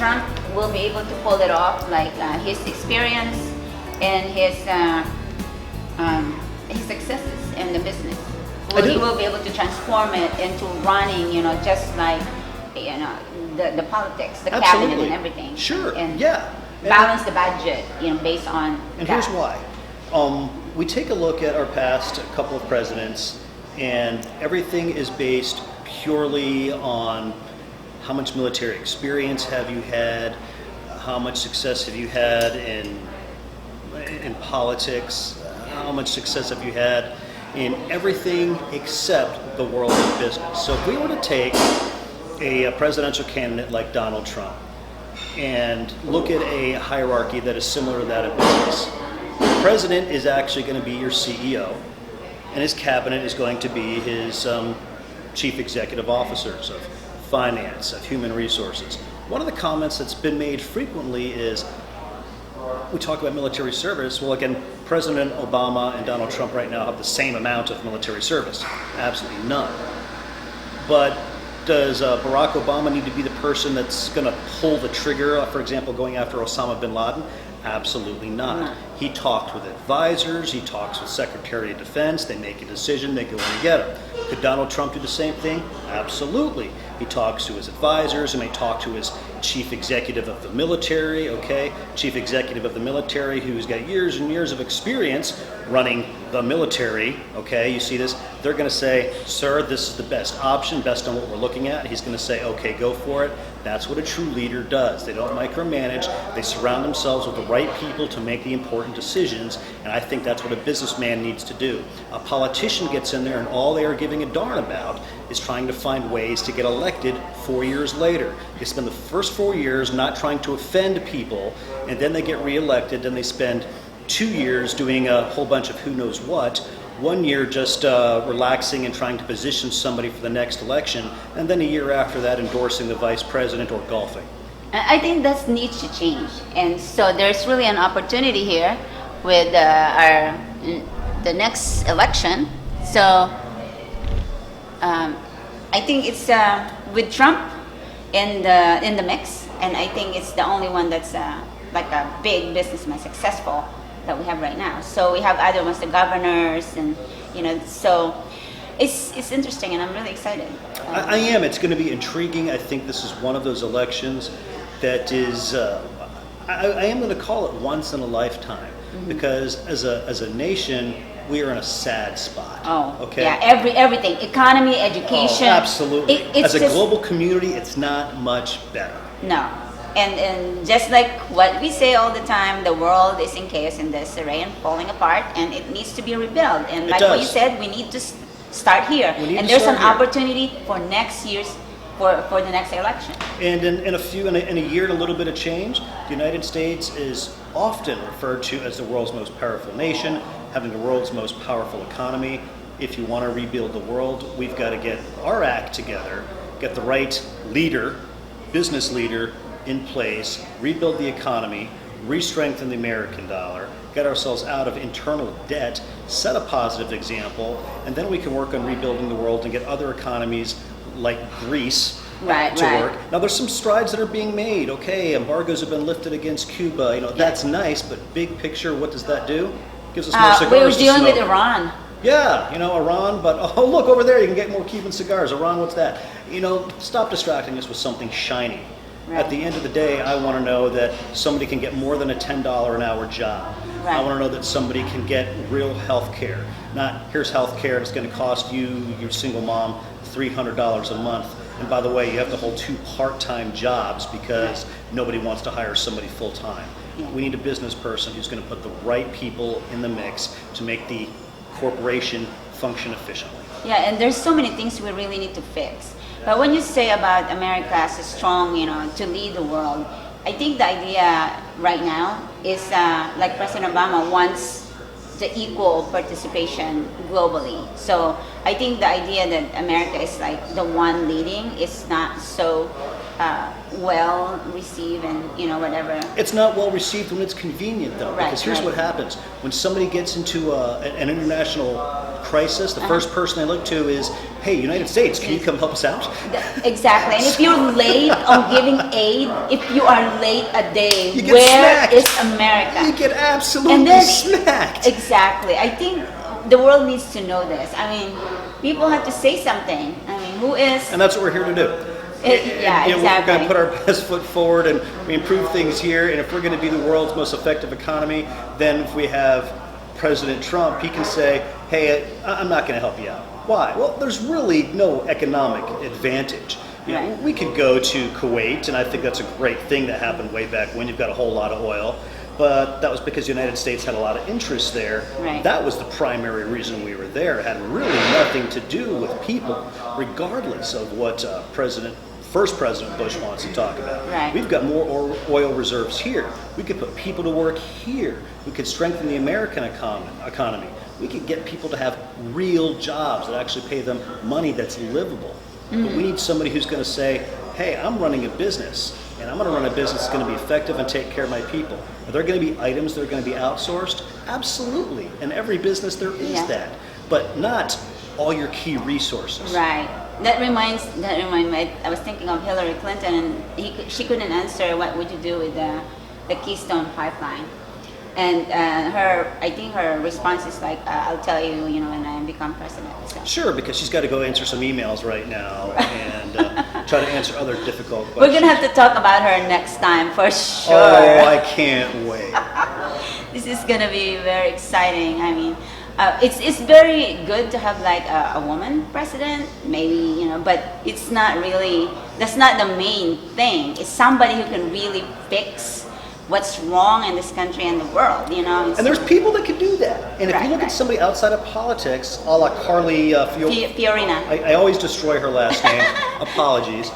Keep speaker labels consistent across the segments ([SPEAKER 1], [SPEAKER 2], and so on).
[SPEAKER 1] Trump will be able to pull it off, like his experience and his successes in the business. He will be able to transform it into running, just like, the politics, the cabinet and everything.
[SPEAKER 2] Sure.
[SPEAKER 1] And
[SPEAKER 2] yeah.
[SPEAKER 1] balance the budget, based on.
[SPEAKER 2] And here's why. We take a look at our past couple of presidents, and everything is based purely on how much military experience have you had, how much success have you had in politics, how much success have you had in everything except the world of business. So if we were to take a presidential candidate like Donald Trump and look at a hierarchy that is similar to that of business, the president is actually going to be your CEO, and his cabinet is going to be his chief executive officers of finance, of human resources. One of the comments that's been made frequently is, we talk about military service. Well, again, President Obama and Donald Trump right now have the same amount of military service. Absolutely none. But does Barack Obama need to be the person that's going to pull the trigger, for example, going after Osama bin Laden? Absolutely not. He talked with advisors, he talks with Secretary of Defense, they make a decision, they go in and get him. Could Donald Trump do the same thing? Absolutely. He talks to his advisors, and may talk to his chief executive of the military, chief executive of the military who's got years and years of experience running the military, you see this? They're going to say, sir, this is the best option, best on what we're looking at. He's going to say, okay, go for it. That's what a true leader does. They don't micromanage. They surround themselves with the right people to make the important decisions, and I think that's what a businessman needs to do. A politician gets in there, and all they are giving a darn about is trying to find ways to get elected 4 years later. They spend the first 4 years not trying to offend people, and then they get reelected, and they spend 2 years doing a whole bunch of who knows what, 1 year just relaxing and trying to position somebody for the next election, and then a year after that endorsing the vice president or golfing.
[SPEAKER 1] I think that needs to change, and so there's really an opportunity here with the next election. So I think it's with Trump in the mix, and I think it's the only one that's like a big businessman, successful, that we have right now. So we have other ones, the governors, and so it's interesting, and I'm really excited.
[SPEAKER 2] I am. It's going to be intriguing. I think this is one of those elections that is, I am going to call it once in a lifetime, because as a nation, we are in a sad spot.
[SPEAKER 1] Yeah, everything, economy, education.
[SPEAKER 2] Absolutely.
[SPEAKER 1] As
[SPEAKER 2] a global community, it's not much better.
[SPEAKER 1] No. And just like what we say all the time, the world is in chaos and disarray and falling apart, and it needs to be rebuilt. And like what you said, we need to start here. And there's an opportunity for next year's, for the next election. And
[SPEAKER 2] in a year and a little bit of change, the United States is often referred to as the world's most powerful nation, having the world's most powerful economy. If you want to rebuild the world, we've got to get our act together, get the right leader, business leader, in place, rebuild the economy, re-strengthen the American dollar, get ourselves out of internal debt, set a positive example, and then we can work on rebuilding the world and get other economies like Greece to work. Now there's some strides that are being made. Embargoes have been lifted against Cuba. That's nice, but big picture, what does that do? Gives us more cigars
[SPEAKER 1] we were dealing
[SPEAKER 2] to smoke.
[SPEAKER 1] with Iran.
[SPEAKER 2] Yeah, Iran, but look over there, you can get more Cuban cigars. Iran, what's that? Stop distracting us with something shiny. At the end of the day, I want to know that somebody can get more than a $10 an hour job. I want to know that somebody can get real health care. Not, here's health care, it's going to cost you, your single mom, $300 a month. And by the way, you have to hold 2 part-time jobs because nobody wants to hire somebody full-time. We need a business person who's going to put the right people in the mix to make the corporation function efficiently.
[SPEAKER 1] Yeah, and there's so many things we really need to fix. But when you say about America as a strong, to lead the world, I think the idea right now is like President Obama wants the equal participation globally. So I think the idea that America is like the one leading is not so well received, and whatever.
[SPEAKER 2] It's not well received when it's convenient, though, because here's what happens. When somebody gets into an international crisis, the first person they look to is, hey, United States, can you come help us out?
[SPEAKER 1] Exactly. And if you're late on giving aid, if you are late a day,
[SPEAKER 2] You get
[SPEAKER 1] where
[SPEAKER 2] smacked.
[SPEAKER 1] is America?
[SPEAKER 2] You get absolutely smacked.
[SPEAKER 1] Exactly. I think the world needs to know this. I mean, people have to say something. I mean, who is...
[SPEAKER 2] And that's what we're here to do.
[SPEAKER 1] Yeah,
[SPEAKER 2] We're
[SPEAKER 1] exactly.
[SPEAKER 2] going to put our best foot forward, and we improve things here. And if we're going to be the world's most effective economy, then if we have President Trump, he can say, hey, I'm not going to help you out. Why? Well, there's really no economic advantage.
[SPEAKER 1] Right.
[SPEAKER 2] We could go to Kuwait, and I think that's a great thing that happened way back when. You've got a whole lot of oil. But that was because the United States had a lot of interest there.
[SPEAKER 1] Right.
[SPEAKER 2] That was the primary reason we were there. It had really nothing to do with people, regardless of what first President Bush wants to talk about.
[SPEAKER 1] Right.
[SPEAKER 2] We've got more oil reserves here. We could put people to work here. We could strengthen the American economy. We could get people to have real jobs that actually pay them money that's livable. But we need somebody who's going to say, hey, I'm running a business, and I'm going to run a business that's going to be effective and take care of my people. Are there going to be items that are going to be outsourced? Absolutely. In every business there is that, but not all your key resources.
[SPEAKER 1] Right. That reminds me. I was thinking of Hillary Clinton, and she couldn't answer what would you do with the Keystone Pipeline, and I think her response is like, I'll tell you, when I become president. So.
[SPEAKER 2] Sure, because she's got to go answer some emails right now and try to answer other difficult questions.
[SPEAKER 1] We're gonna have to talk about her next time for sure.
[SPEAKER 2] Oh, I can't wait.
[SPEAKER 1] This is gonna be very exciting. I mean, it's very good to have like a woman president, maybe, but it's not really. That's not the main thing. It's somebody who can really fix what's wrong in this country and the world,
[SPEAKER 2] And there's people that can do that. And if you look at somebody outside of politics, a la Carly
[SPEAKER 1] Fiorina.
[SPEAKER 2] I always destroy her last name. Apologies.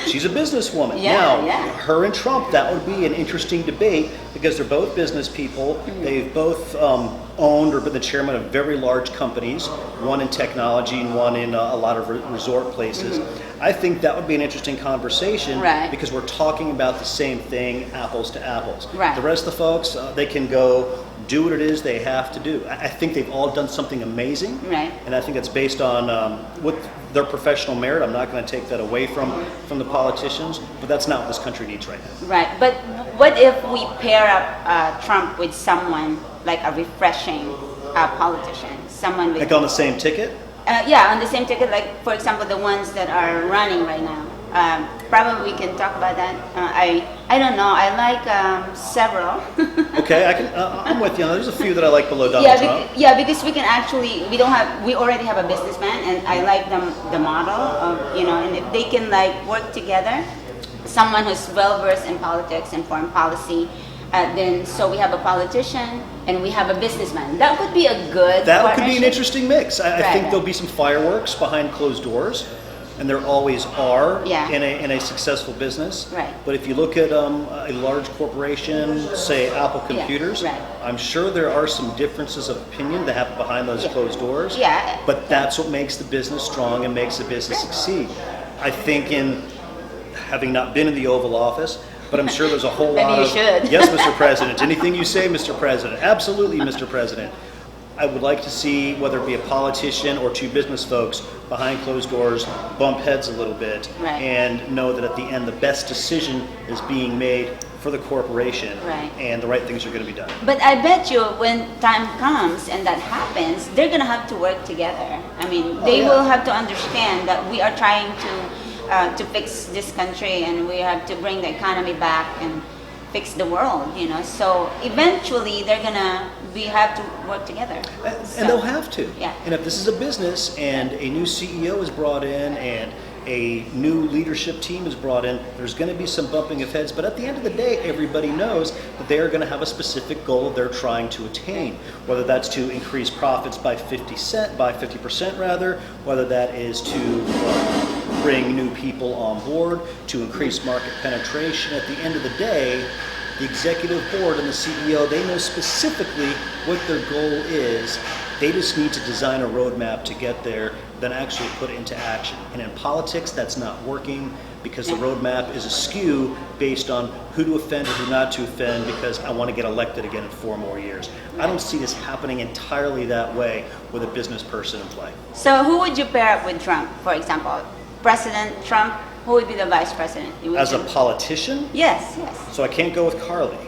[SPEAKER 2] She's a businesswoman. Now, her and Trump, that would be an interesting debate because they're both business people. Mm-hmm. They've both owned or been the chairman of very large companies, one in technology and one in a lot of resort places. Mm-hmm. I think that would be an interesting conversation because we're talking about the same thing, apples to apples.
[SPEAKER 1] Right.
[SPEAKER 2] The rest of the folks, they can go do what it is they have to do. I think they've all done something amazing, and I think it's based on what their professional merit. I'm not going to take that away from the politicians, but that's not what this country needs right now.
[SPEAKER 1] Right, but what if we pair up Trump with someone like a refreshing politician, someone with,
[SPEAKER 2] like on the same ticket?
[SPEAKER 1] On the same ticket. Like, for example, the ones that are running right now. Probably we can talk about that. I don't know. I like several.
[SPEAKER 2] Okay, I'm with you. There's a few that I like below Donald Trump.
[SPEAKER 1] Because we already have a businessman, and I like the model of, and if they can like work together, someone who's well versed in politics and foreign policy, then so we have a politician and we have a businessman. That would be a good.
[SPEAKER 2] That could be an interesting mix. I think there'll be some fireworks behind closed doors. And there always are in a successful business.
[SPEAKER 1] Right.
[SPEAKER 2] But if you look at a large corporation, say Apple Computers, I'm sure there are some differences of opinion that happen behind those closed doors.
[SPEAKER 1] Yeah.
[SPEAKER 2] But that's what makes the business strong and makes the business succeed. I think having not been in the Oval Office, but I'm sure there's a whole lot of...
[SPEAKER 1] Maybe you should.
[SPEAKER 2] Yes, Mr. President. Anything you say, Mr. President. Absolutely, Mr. President. I would like to see, whether it be a politician or two business folks behind closed doors, bump heads a little bit and know that at the end the best decision is being made for the corporation and the right things are going to be done.
[SPEAKER 1] But I bet you when time comes and that happens, they're going to have to work together. I mean, they will have to understand that we are trying to fix this country and we have to bring the economy back and fix the world, So eventually we have to work together.
[SPEAKER 2] And they'll have to.
[SPEAKER 1] Yeah.
[SPEAKER 2] And if this is a business and a new CEO is brought in and a new leadership team is brought in, there's going to be some bumping of heads. But at the end of the day, everybody knows that they are going to have a specific goal they're trying to attain. Whether that's to increase profits by 50% rather, whether that is to bring new people on board, to increase market penetration. At the end of the day, the executive board and the CEO, they know specifically what their goal is. They just need to design a roadmap to get there, then actually put it into action. And in politics, that's not working because the roadmap is askew based on who to offend or who not to offend because I want to get elected again in 4 more years. I don't see this happening entirely that way with a business person in play.
[SPEAKER 1] So who would you pair up with Trump, for example? President Trump, who would be the vice president?
[SPEAKER 2] As a politician?
[SPEAKER 1] Yes.
[SPEAKER 2] So I can't go with Carly.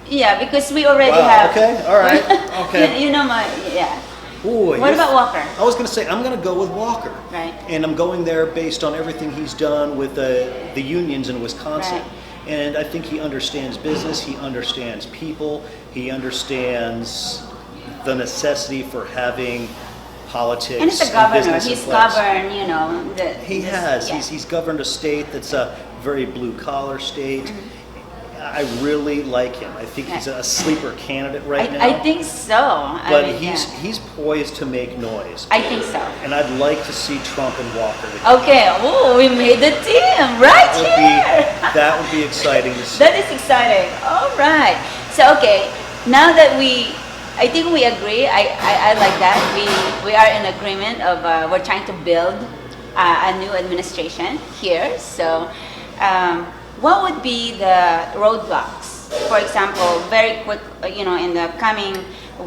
[SPEAKER 1] Yeah, because we already
[SPEAKER 2] Wow,
[SPEAKER 1] have.
[SPEAKER 2] okay, all right, okay.
[SPEAKER 1] You know my, yeah.
[SPEAKER 2] Ooh,
[SPEAKER 1] What about Walker?
[SPEAKER 2] I was going to say, I'm going to go with Walker.
[SPEAKER 1] Right.
[SPEAKER 2] And I'm going there based on everything he's done with the unions in Wisconsin.
[SPEAKER 1] Right.
[SPEAKER 2] And I think he understands business, he understands people, he understands the necessity for having politics
[SPEAKER 1] And he's a governor.
[SPEAKER 2] business in
[SPEAKER 1] He's
[SPEAKER 2] place.
[SPEAKER 1] governed, you know.
[SPEAKER 2] He has.
[SPEAKER 1] Yeah.
[SPEAKER 2] He's governed a state that's a very blue-collar state. I really like him. I think he's a sleeper candidate right now.
[SPEAKER 1] I think so.
[SPEAKER 2] But
[SPEAKER 1] I mean,
[SPEAKER 2] he's poised to make noise.
[SPEAKER 1] I think so.
[SPEAKER 2] And I'd like to see Trump and Walker together.
[SPEAKER 1] Okay. Oh, we made the team right here.
[SPEAKER 2] That would be exciting to see.
[SPEAKER 1] That is exciting. All right. So okay, now that I think we agree. I like that. We are in agreement of we're trying to build a new administration here. So. What would be the roadblocks? For example, very quick, in the coming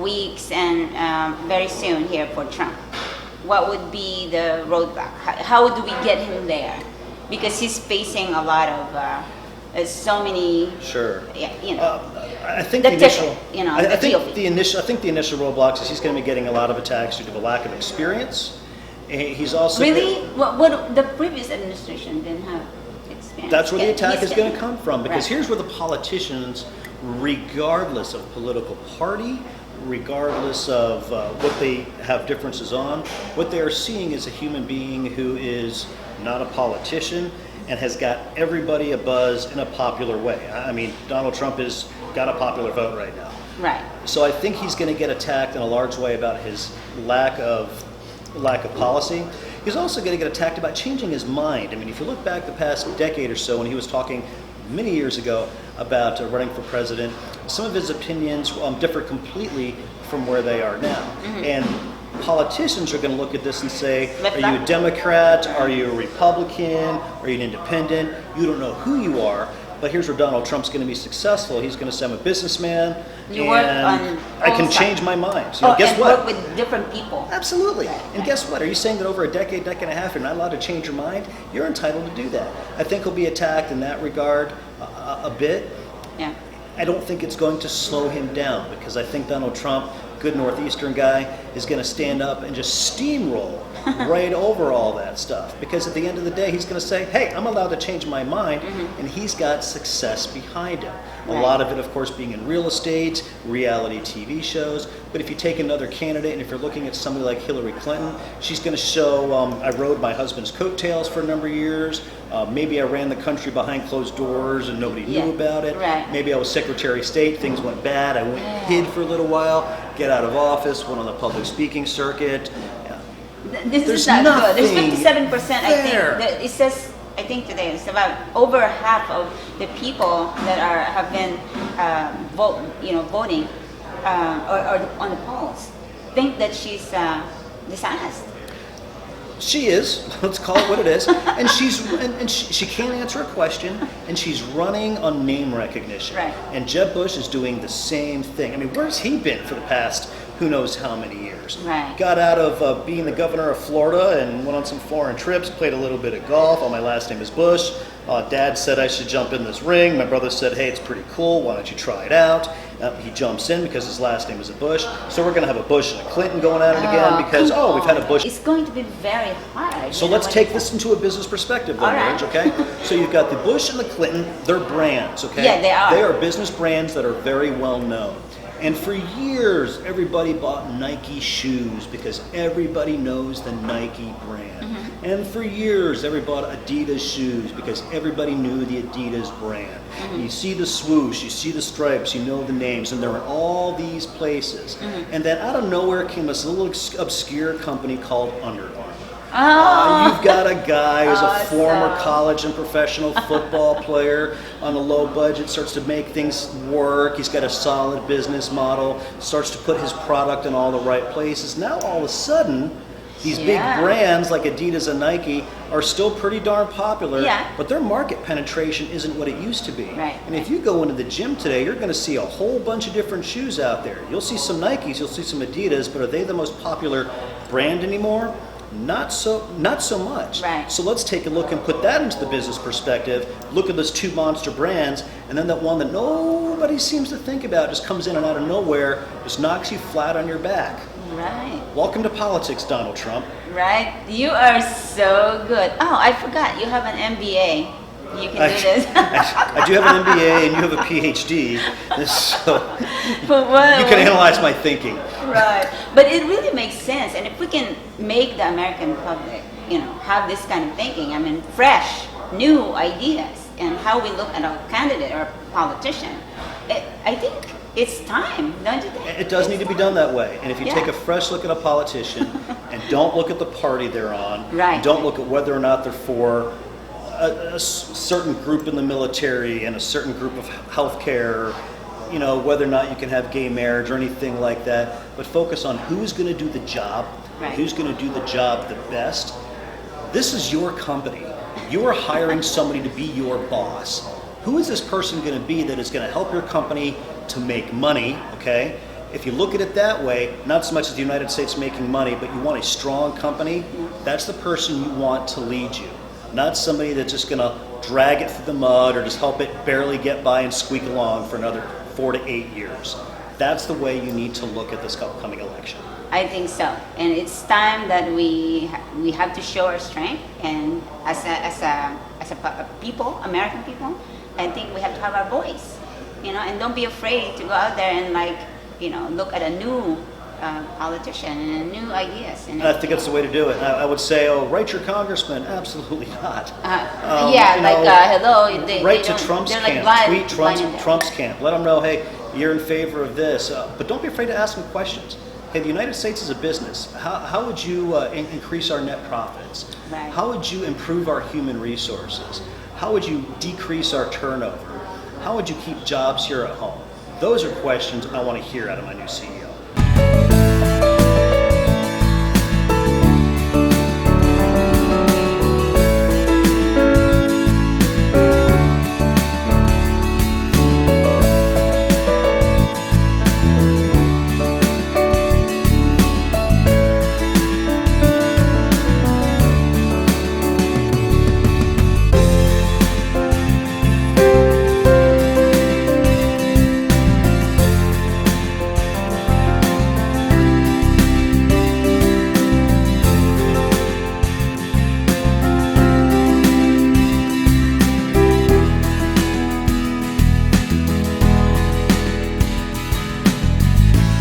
[SPEAKER 1] weeks and very soon here for Trump. What would be the roadblock? How do we get him there? Because he's facing a lot of so many.
[SPEAKER 2] Sure.
[SPEAKER 1] Yeah,
[SPEAKER 2] I think
[SPEAKER 1] the
[SPEAKER 2] the initial.
[SPEAKER 1] typical,
[SPEAKER 2] I
[SPEAKER 1] the
[SPEAKER 2] think
[SPEAKER 1] GOP.
[SPEAKER 2] the initial roadblocks is he's going to be getting a lot of attacks due to the lack of experience. He's also
[SPEAKER 1] Really, what the previous administration didn't have.
[SPEAKER 2] That's where the attack is going to
[SPEAKER 1] to
[SPEAKER 2] come from, because
[SPEAKER 1] Right.
[SPEAKER 2] here's where the politicians, regardless of political party, regardless of what they have differences on, what they are seeing is a human being who is not a politician and has got everybody abuzz in a popular way. I mean, Donald Trump has got a popular vote right now.
[SPEAKER 1] Right.
[SPEAKER 2] So I think he's going to get attacked in a large way about his lack of policy. He's also going to get attacked about changing his mind. I mean, if you look back the past decade or so when he was talking many years ago about running for president, some of his opinions differ completely from where they are now. And politicians are going to look at this and say, are you a Democrat? Are you a Republican? Are you an independent? You don't know who you are. But here's where Donald Trump's going to be successful. He's going to say, I'm a businessman, and I can change my mind. So, guess
[SPEAKER 1] and
[SPEAKER 2] what?
[SPEAKER 1] Work with different people.
[SPEAKER 2] Absolutely.
[SPEAKER 1] Right,
[SPEAKER 2] And guess what? Are you saying that over a decade and a half, you're not allowed to change your mind? You're entitled to do that. I think he'll be attacked in that regard a bit.
[SPEAKER 1] Yeah.
[SPEAKER 2] I don't think it's going to slow him down, because I think Donald Trump, good Northeastern guy, is going to stand up and just steamroll right over all that stuff. Because at the end of the day, he's going to say, hey, I'm allowed to change my mind, and he's got success behind him. A lot of it, of course, being in real estate, reality TV shows. But if you take another candidate, and if you're looking at somebody like Hillary Clinton, she's going to show, I rode my husband's coattails for a number of years. Maybe I ran the country behind closed doors and nobody knew about it.
[SPEAKER 1] Right.
[SPEAKER 2] Maybe I was Secretary of State, things went bad, I went and hid for a little while, get out of office, went on the public speaking circuit.
[SPEAKER 1] This
[SPEAKER 2] There's
[SPEAKER 1] is not good. There's
[SPEAKER 2] nothing
[SPEAKER 1] 57%. I think
[SPEAKER 2] there.
[SPEAKER 1] that it says. I think today it's about over half of the people that have been voting or on the polls think that she's dishonest.
[SPEAKER 2] She is. Let's call it what it is. And she can't answer a question, and she's running on name recognition.
[SPEAKER 1] Right.
[SPEAKER 2] And Jeb Bush is doing the same thing. I mean, where's he been for the past who knows how many years?
[SPEAKER 1] Right.
[SPEAKER 2] Got out of being the governor of Florida and went on some foreign trips, played a little bit of golf. Oh, my last name is Bush. Dad said I should jump in this ring. My brother said, hey, it's pretty cool. Why don't you try it out? He jumps in because his last name is a Bush. So we're going to have a Bush and a Clinton going at it again because, we've had a Bush.
[SPEAKER 1] It's going to be very hard.
[SPEAKER 2] So let's take this into a business perspective, then,
[SPEAKER 1] All right.
[SPEAKER 2] Marge, okay? So you've got the Bush and the Clinton. They're brands, okay?
[SPEAKER 1] Yeah, they are.
[SPEAKER 2] They are business brands that are very well known. And for years, everybody bought Nike shoes because everybody knows the Nike brand. And for years, everybody bought Adidas shoes because everybody knew the Adidas brand. You see the swoosh, you see the stripes, you know the names, and they're in all these places. And then out of nowhere came this little obscure company called Under Armour.
[SPEAKER 1] Oh.
[SPEAKER 2] you've got a guy who's a former
[SPEAKER 1] Awesome.
[SPEAKER 2] college and professional football player on a low budget, starts to make things work. He's got a solid business model, starts to put his product in all the right places. Now all of a sudden, these big
[SPEAKER 1] Yeah.
[SPEAKER 2] brands like Adidas and Nike are still pretty darn popular,
[SPEAKER 1] Yeah.
[SPEAKER 2] but their market penetration isn't what it used to be.
[SPEAKER 1] Right,
[SPEAKER 2] And if you go into the gym today, you're going to see a whole bunch of different shoes out there. You'll see some Nikes, you'll see some Adidas, but are they the most popular brand anymore? Not so much.
[SPEAKER 1] Right.
[SPEAKER 2] So let's take a look and put that into the business perspective. Look at those two monster brands, and then that one that nobody seems to think about just comes in and out of nowhere, just knocks you flat on your back.
[SPEAKER 1] Right.
[SPEAKER 2] Welcome to politics, Donald Trump.
[SPEAKER 1] Right. You are so good. Oh, I forgot. You have an MBA. You can do this.
[SPEAKER 2] I do have an MBA and you have a PhD, so
[SPEAKER 1] But what,
[SPEAKER 2] you can analyze my thinking.
[SPEAKER 1] Right. But it really makes sense. And if we can make the American public, have this kind of thinking, I mean, fresh, new ideas, and how we look at a candidate or politician, I think it's time, don't you think?
[SPEAKER 2] It does need to be done that way. And if you
[SPEAKER 1] Yeah.
[SPEAKER 2] take a fresh look at a politician and don't look at the party they're on,
[SPEAKER 1] Right.
[SPEAKER 2] don't look at whether or not they're for a certain group in the military and a certain group of healthcare, whether or not you can have gay marriage or anything like that, but focus on who's going to do the job,
[SPEAKER 1] Right.
[SPEAKER 2] who's going to do the job the best. This is your company. You are hiring somebody to be your boss. Who is this person going to be that is going to help your company to make money, okay? If you look at it that way, not so much as the United States making money, but you want a strong company, that's the person you want to lead you. Not somebody that's just going to drag it through the mud or just help it barely get by and squeak along for another 4 to 8 years. That's the way you need to look at this upcoming election.
[SPEAKER 1] I think so, and it's time that we have to show our strength, and as a people, American people, I think we have to have our voice, and don't be afraid to go out there and look at a new politician and new ideas. And
[SPEAKER 2] I think that's the way to do it. I would say, write your congressman. Absolutely not.
[SPEAKER 1] hello.
[SPEAKER 2] Write
[SPEAKER 1] they
[SPEAKER 2] to Trump's
[SPEAKER 1] they're
[SPEAKER 2] camp.
[SPEAKER 1] blind,
[SPEAKER 2] Tweet
[SPEAKER 1] blind in there.
[SPEAKER 2] Trump's camp. Let them know, hey, you're in favor of this. But don't be afraid to ask them questions. Hey, the United States is a business. How would you increase our net profits?
[SPEAKER 1] Right.
[SPEAKER 2] How would you improve our human resources? How would you decrease our turnover? How would you keep jobs here at home? Those are questions I want to hear out of my new CEO.